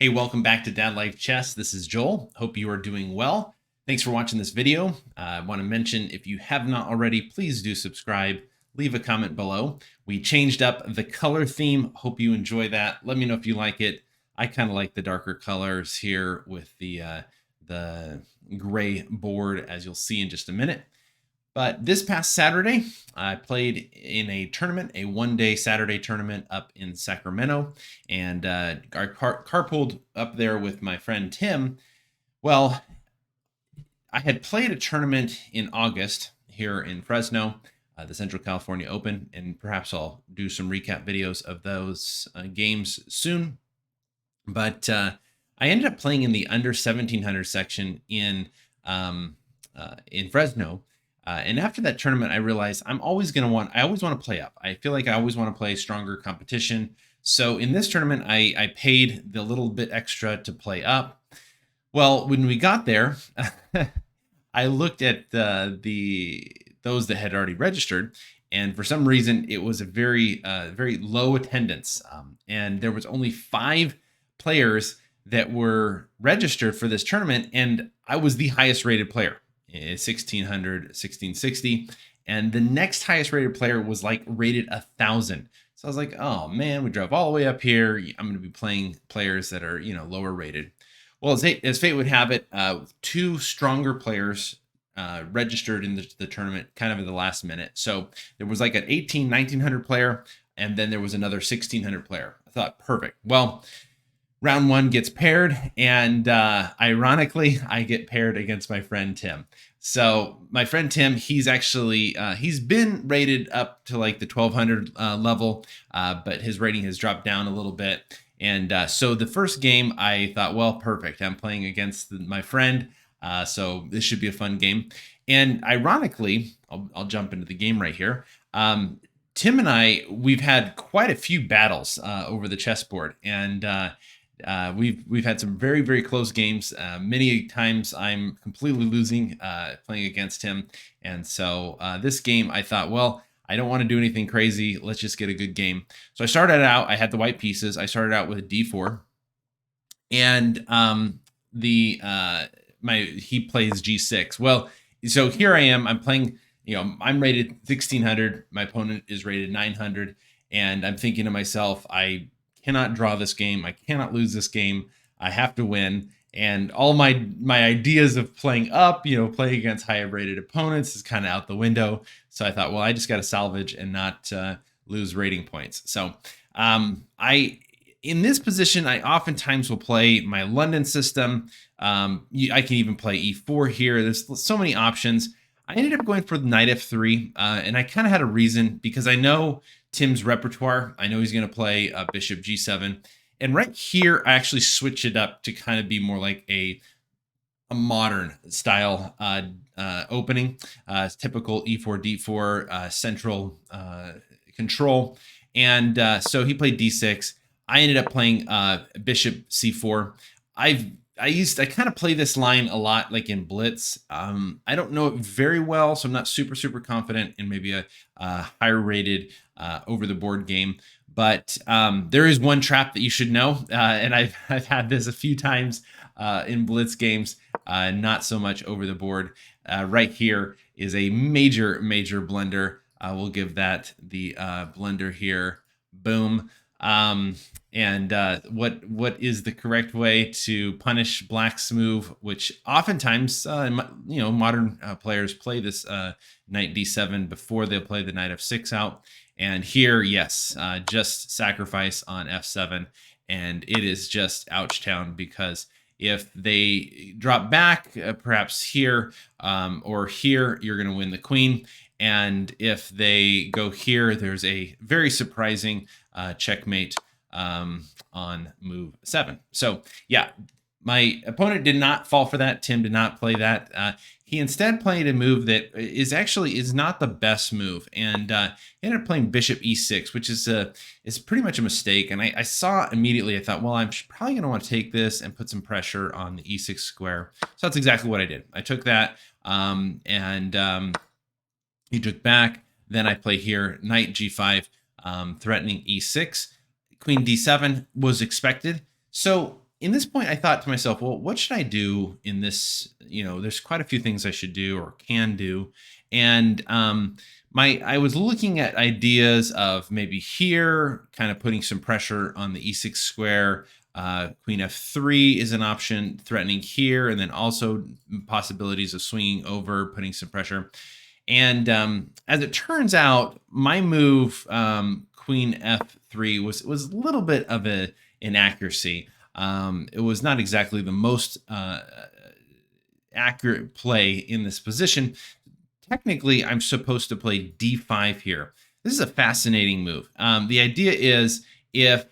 Hey, welcome back to Dad Life Chess. This is Joel. Hope you are doing well. Thanks for watching this video. I want to mention, if you have not already, please do subscribe. Leave a comment below. We changed up the color theme. Hope you enjoy that. Let me know if you like it. I kind of like the darker colors here with the gray board, as you'll see in just a minute. But this past Saturday, I played in a tournament, a one-day Saturday tournament up in Sacramento, and I carpooled up there with my friend Tim. Well, I had played a tournament in August here in Fresno, the Central California Open, and perhaps I'll do some recap videos of those games soon. But I ended up playing in the under 1700 section in Fresno. And after that tournament, I realized I always want to play up. I feel like I always want to play stronger competition. So in this tournament, I paid the little bit extra to play up. Well, when we got there, I looked at those that had already registered, and for some reason, it was a very low attendance, and there was only 5 players that were registered for this tournament, and I was the highest rated player. 1600, 1660, and the next highest rated player was like rated 1,000. So I was like, oh man, we drove all the way up here. I'm going to be playing players that are, lower rated. Well, as fate would have it, 2 stronger players registered in the tournament kind of at the last minute. So there was like an 1900 player, and then there was another 1600 player. I thought, perfect. Well, round 1 gets paired, and ironically, I get paired against my friend Tim. So my friend Tim, he's actually, he's been rated up to like the 1200 level, but his rating has dropped down a little bit. And so the first game, I thought, well, perfect. I'm playing against my friend, so this should be a fun game. And ironically, I'll jump into the game right here. Tim and I, we've had quite a few battles over the chessboard, and we've had some very, very close games. Many times I'm completely losing playing against him. And so this game, I thought, well, I don't want to do anything crazy. Let's just get a good game. So I started out, I had the white pieces. I started out with a d4. And he plays g6. Well, so here I am. I'm playing, I'm rated 1600. My opponent is rated 900. And I'm thinking to myself, I cannot draw this game. I cannot lose this game. I have to win. And all my ideas of playing up, playing against higher rated opponents is kind of out the window. So I thought, well, I just got to salvage and not lose rating points. So in this position, I oftentimes will play my London system. I can even play e4 here. There's so many options. I ended up going for the knight f3, and I kind of had a reason, because I know Tim's repertoire. I know he's going to play bishop g7. And right here, I actually switch it up to kind of be more like a modern style opening, typical e4, d4, central control. And so he played d6. I ended up playing bishop c4. I kind of play this line a lot, like in blitz. I don't know it very well, so I'm not super confident in maybe a higher rated over the board game. But there is one trap that you should know, and I've had this a few times in blitz games, not so much over the board. Right here is a major blunder. We'll give that the blunder here. Boom. And what is the correct way to punish Black's move, which oftentimes, modern players play this knight d7 before they'll play the knight f6 out. And here, yes, just sacrifice on f7, and it is just ouchtown, because if they drop back, perhaps here or here, you're going to win the queen. And if they go here, there's a very surprising checkmate on move 7. So yeah, my opponent did not fall for that. Tim did not play that. He instead played a move that is not the best move, and he ended up playing bishop e6, which is pretty much a mistake. And I saw immediately, I thought, well, I'm probably going to want to take this and put some pressure on the e6 square. So that's exactly what I did. I took that, and he took back. Then I play here, knight g5, threatening e6. Queen d7 was expected. So in this point, I thought to myself, well, what should I do in this? There's quite a few things I should do or can do. And I was looking at ideas of maybe here, kind of putting some pressure on the e6 square. Queen f3 is an option, threatening here, and then also possibilities of swinging over, putting some pressure. And as it turns out, my move, Queen f3, was a little bit of an inaccuracy. It was not exactly the most accurate play in this position. Technically, I'm supposed to play d5 here. This is a fascinating move. The idea is if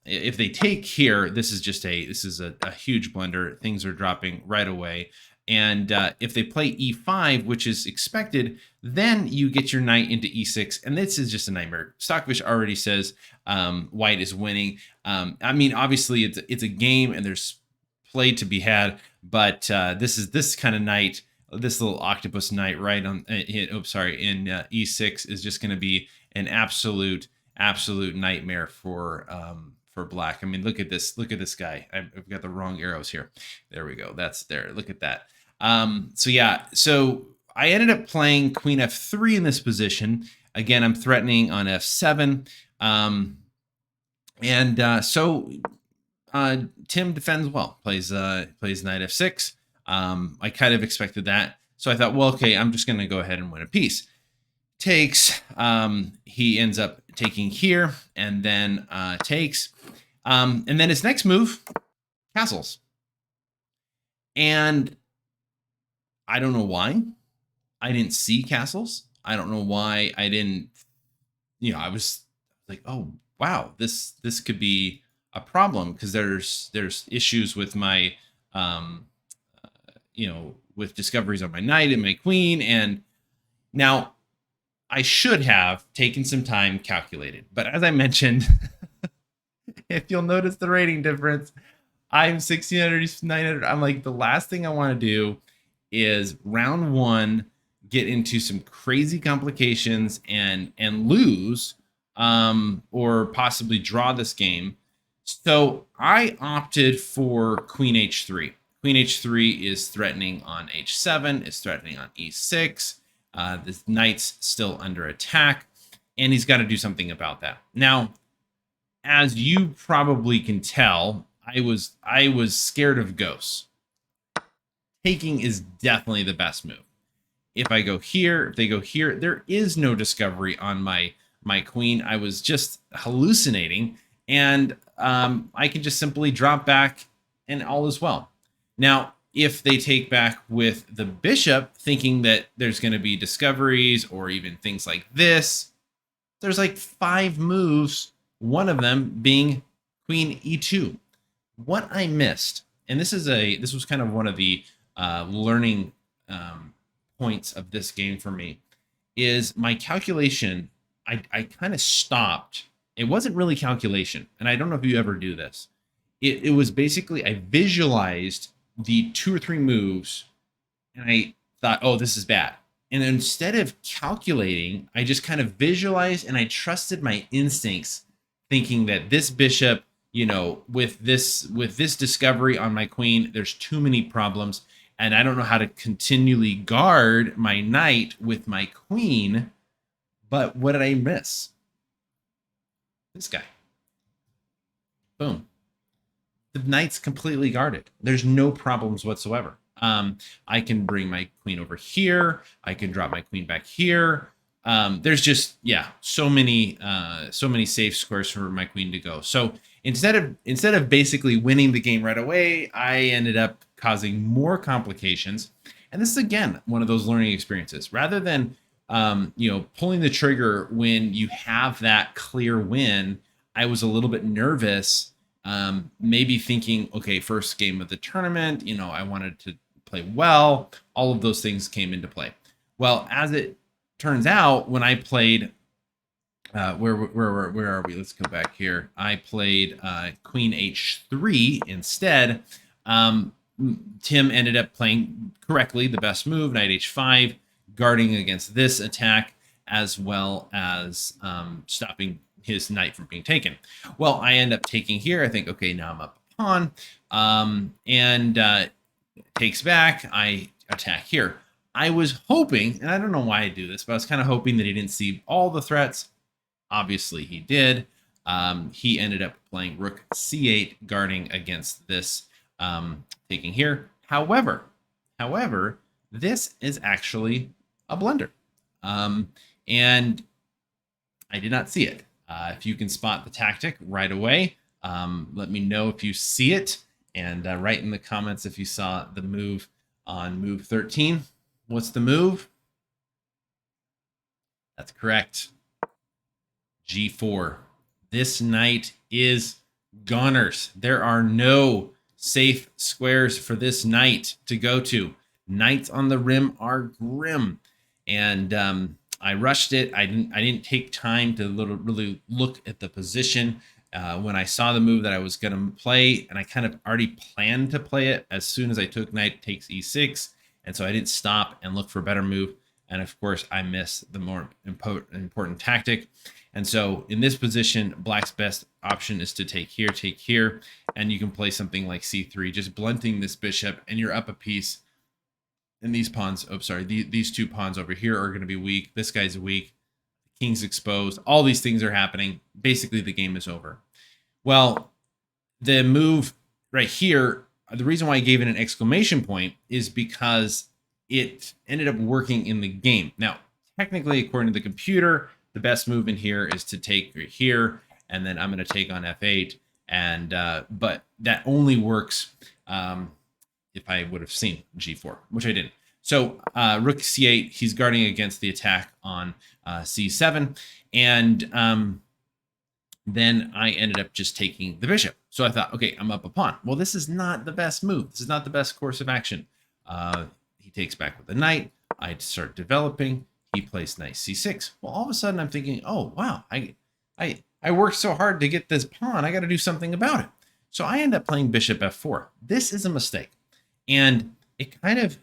they take here, this is a huge blunder. Things are dropping right away. And if they play e5, which is expected, then you get your knight into e6, and this is just a nightmare. Stockfish already says white is winning. I mean, obviously it's a game, and there's play to be had, but this kind of knight, this little octopus knight right on in e6 is just going to be an absolute nightmare for black. I mean, look at this guy. I've got the wrong arrows here. There we go. That's there. Look at that. So I ended up playing Queen f3 in this position. Again, I'm threatening on f7. So Tim defends well, plays knight f6. I kind of expected that. So I thought, well, okay, I'm just going to go ahead and win a piece. Takes. He ends up taking here, and then takes. And then his next move, castles. And I don't know why I didn't see castles. I don't know why I didn't, I was like, oh, wow, this could be a problem, because there's issues with my, with discoveries on my knight and my queen. And now I should have taken some time, calculated. But as I mentioned, if you'll notice the rating difference, I'm 1600, 900. I'm like, the last thing I want to do is round one, get into some crazy complications and lose, or possibly draw this game. So I opted for Queen h3. Queen h3 is threatening on h7, is threatening on e6. The knight's still under attack, and he's got to do something about that. Now, as you probably can tell, I was scared of ghosts. Taking is definitely the best move. If I go here, if they go here, there is no discovery on my queen. I was just hallucinating, and I can just simply drop back, and all is well. Now, if they take back with the bishop, thinking that there's going to be discoveries or even things like this, there's like 5 moves, one of them being Queen e2. What I missed, and this was kind of one of the learning points of this game for me, is my calculation. I kind of stopped. It wasn't really calculation, and I don't know if you ever do this. It was basically, I visualized the 2 or 3 moves, and I thought, oh, this is bad. And instead of calculating, I just kind of visualized, and I trusted my instincts, thinking that this bishop, with this discovery on my queen, there's too many problems, and I don't know how to continually guard my knight with my queen. But what did I miss? This guy. Boom. The knight's completely guarded. There's no problems whatsoever. I can bring my queen over here. I can drop my queen back here. There's just, so many safe squares for my queen to go. So instead of basically winning the game right away, I ended up causing more complications. And this is, again, one of those learning experiences. Rather than pulling the trigger when you have that clear win, I was a little bit nervous, maybe thinking, okay, first game of the tournament, I wanted to play well. All of those things came into play. Well, as it turns out, when I played, where are we? Let's go back here. I played Queen h3 instead. Tim ended up playing correctly, the best move, Knight h5, guarding against this attack, as well as stopping his knight from being taken. Well, I end up taking here. I think, okay, now I'm up pawn, and takes back. I attack here. I was hoping, and I don't know why I do this, but I was kind of hoping that he didn't see all the threats. Obviously, he did. He ended up playing rook c8, guarding against this, taking here. However, this is actually a blunder, and I did not see it. If you can spot the tactic right away, let me know if you see it, and write in the comments if you saw the move on move 13. What's the move? That's correct. G4. This knight is goners. There are no safe squares for this knight to go to. Knights on the rim are grim, and I rushed it. I didn't take time to really look at the position. When I saw the move that I was going to play, and I kind of already planned to play it as soon as I took knight takes e6, and so I didn't stop and look for a better move. And of course, I missed the more important tactic. And so in this position, black's best option is to take here, and you can play something like c3, just blunting this bishop, and you're up a piece. And these pawns, these two pawns over here are going to be weak. This guy's weak. King's exposed. All these things are happening. Basically, the game is over. Well, the move right here, the reason why I gave it an exclamation point is because it ended up working in the game. Now, technically, according to the computer, the best move in here is to take right here, and then I'm going to take on f8. And but that only works if I would have seen g4, which I didn't. So rook c8, he's guarding against the attack on c7, and then I ended up just taking the bishop. So I thought, okay, I'm up a pawn. Well, this is not the best move. This is not the best course of action. He takes back with the knight. I start developing. He plays knight c6. Well, all of a sudden I'm thinking, oh wow, I worked so hard to get this pawn. I got to do something about it. So I end up playing bishop f4. This is a mistake, and it kind of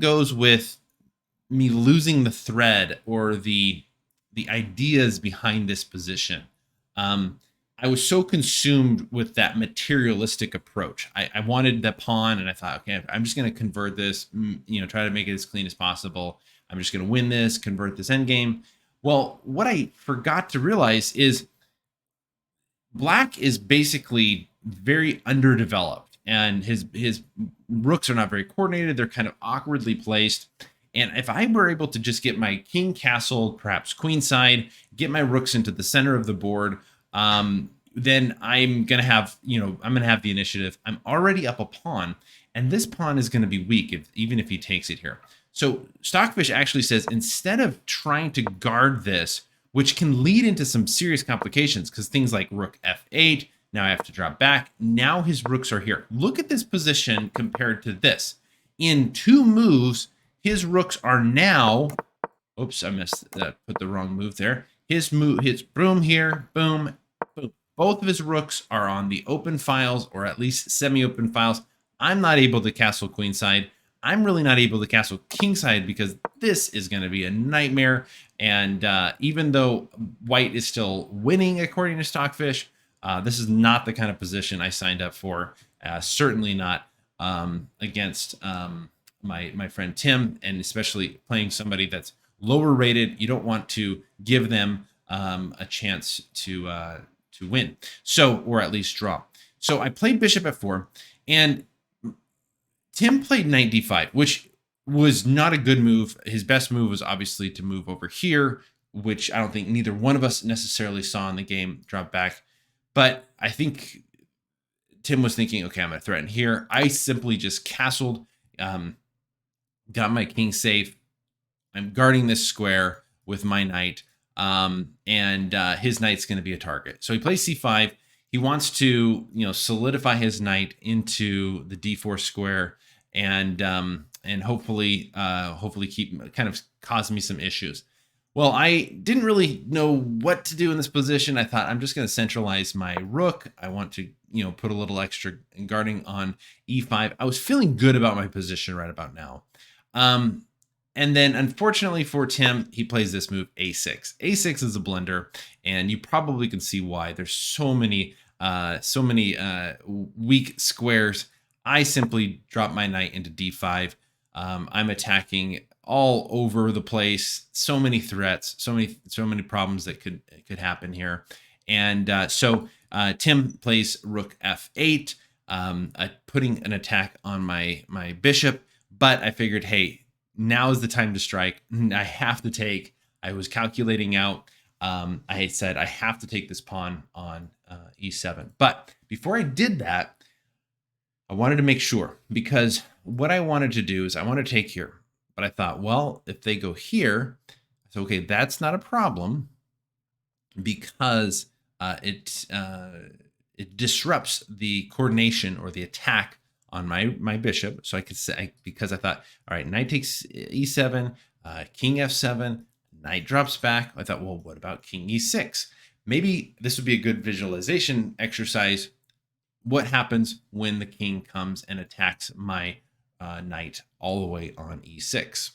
goes with me losing the thread or the ideas behind this position. I was so consumed with that materialistic approach. I wanted the pawn, and I thought, okay, I'm just going to convert this, try to make it as clean as possible. I'm just going to win this, convert this endgame. Well, what I forgot to realize is black is basically very underdeveloped, and his rooks are not very coordinated. They're kind of awkwardly placed. And if I were able to just get my king castled, perhaps queenside, get my rooks into the center of the board, then I'm going to have, the initiative. I'm already up a pawn, and this pawn is going to be weak even if he takes it here. So Stockfish actually says, instead of trying to guard this, which can lead into some serious complications, because things like rook f8, now I have to drop back. Now his rooks are here. Look at this position compared to this. In 2 moves, his rooks are now, oops, I missed that, put the wrong move there. His broom here, boom, boom. Both of his rooks are on the open files, or at least semi-open files. I'm not able to castle queenside. I'm really not able to castle kingside, because this is going to be a nightmare. And even though white is still winning according to Stockfish, this is not the kind of position I signed up for. Certainly not against my friend Tim, and especially playing somebody that's lower rated. You don't want to give them a chance to win, or at least draw. So I played bishop f4, and Tim played knight d5, which was not a good move. His best move was obviously to move over here, which I don't think neither one of us necessarily saw in the game, drop back. But I think Tim was thinking, okay, I'm going to threaten here. I simply just castled, got my king safe. I'm guarding this square with my knight, and his knight's going to be a target. So he plays c5. He wants to, solidify his knight into the d4 square, and hopefully cause me some issues. Well, I didn't really know what to do in this position. I thought, I'm just going to centralize my rook. I want to, put a little extra guarding on e5. I was feeling good about my position right about now. And then, unfortunately for Tim, he plays this move, a6. a6 is a blunder, and you probably can see why. There's so many so many weak squares. I simply drop my knight into d5. I'm attacking all over the place. So many threats, so many problems that could happen here. And Tim plays rook f8, putting an attack on my bishop. But I figured, hey, now is the time to strike. I have to take. I was calculating out. I said I have to take this pawn on e7. But before I did that, I wanted to make sure, because what I wanted to do is I want to take here. But I thought, well, if they go here, so okay, that's not a problem, because it disrupts the coordination or the attack on my bishop. So I could say, because I thought, all right, knight takes e7, king f7, knight drops back. I thought, well, what about king e6? Maybe this would be a good visualization exercise. What happens when the king comes and attacks my knight all the way on e6?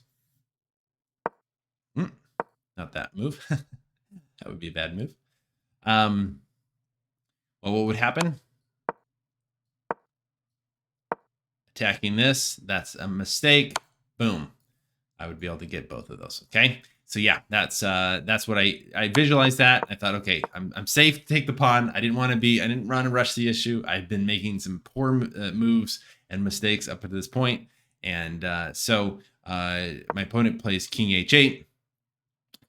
Not that move. That would be a bad move. Well, what would happen? Attacking this, that's a mistake. Boom. I would be able to get both of those. Okay. So yeah, that's what I visualized that. I thought, okay, I'm safe to take the pawn. I didn't want to rush the issue. I've been making some poor moves and mistakes up to this point. And so my opponent plays king h8.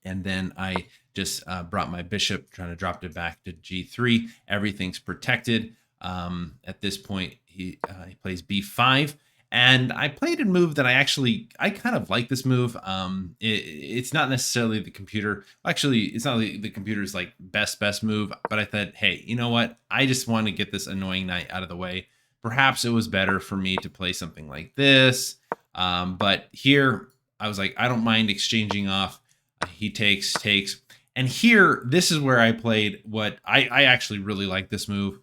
And then I just brought my bishop, trying to drop it back to g3. Everything's protected. At this point, he plays b5. And I played a move that I kind of like this move. It's not necessarily the computer. Actually, it's not the computer's like best move. But I thought, hey, you know what? I just want to get this annoying knight out of the way. Perhaps it was better for me to play something like this. But here, I was like, I don't mind exchanging off. He takes. And here, this is where I played what I actually really like this move.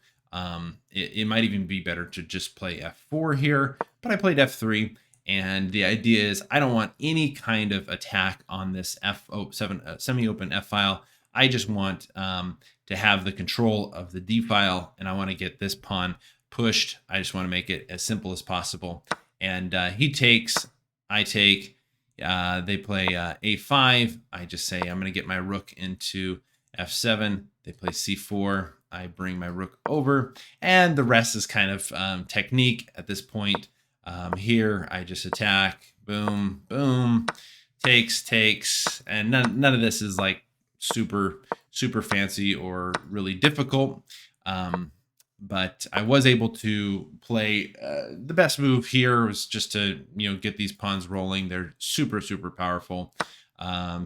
It might even be better to just play f4 here, but I played f3. And the idea is I don't want any kind of attack on this f7 semi-open f file. I just want to have the control of the d file, and I want to get this pawn pushed. I just want to make it as simple as possible. And he takes, I take. They play a5. I just say I'm going to get my rook into f7. They play c4. I bring my rook over, and the rest is kind of technique at this point. Here, I just attack. Boom, boom. Takes, and none of this is like super fancy or really difficult. But I was able to play the best move here was just to get these pawns rolling. They're super powerful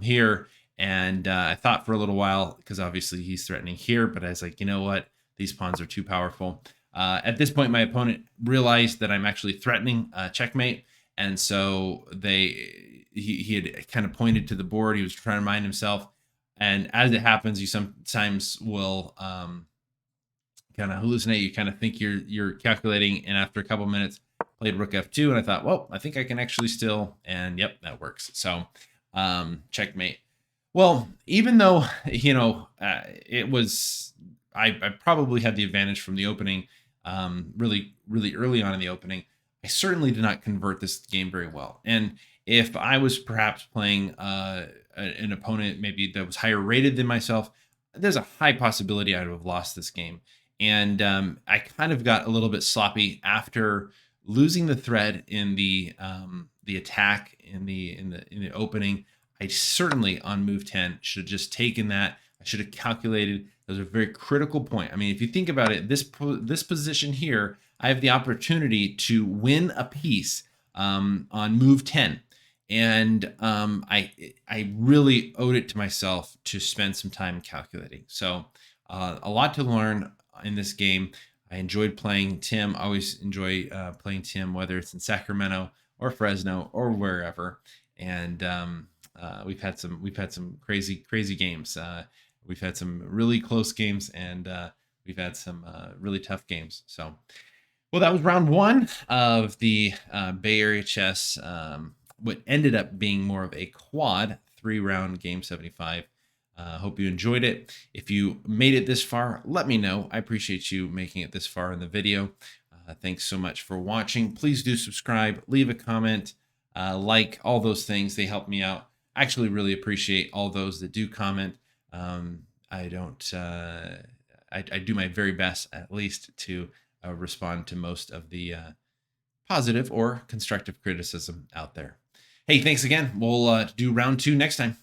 here. And I thought for a little while, because obviously he's threatening here, but I was like, you know what? These pawns are too powerful. At this point, my opponent realized that I'm actually threatening checkmate. And so he had kind of pointed to the board. He was trying to remind himself. And as it happens, you sometimes will kind of hallucinate. You kind of think you're calculating. And after a couple minutes, played rook f2. And I thought, well, I think I can actually still. And yep, that works. So checkmate. Well, even though, it was, I probably had the advantage from the opening, really early on in the opening, I certainly did not convert this game very well. And if I was perhaps playing an opponent maybe that was higher rated than myself, there's a high possibility I would have lost this game. And I kind of got a little bit sloppy after losing the thread in the attack in the opening. I certainly on move 10 should have just taken that. I should have calculated. That was a very critical point. I mean, if you think about it, this position here, I have the opportunity to win a piece on move 10. And I really owed it to myself to spend some time calculating. So a lot to learn in this game. I enjoyed playing Tim. I always enjoy playing Tim, whether it's in Sacramento or Fresno or wherever. And we've had some crazy games. We've had some really close games, and we've had some really tough games. So, well, that was round one of the Bay Area Chess. What ended up being more of a quad 3-round game 75. Hope you enjoyed it. If you made it this far, let me know. I appreciate you making it this far in the video. Thanks so much for watching. Please do subscribe, leave a comment, like, all those things. They help me out. I actually really appreciate all those that do comment. I don't, I do my very best, at least, to respond to most of the positive or constructive criticism out there. Hey, thanks again. We'll do round 2 next time.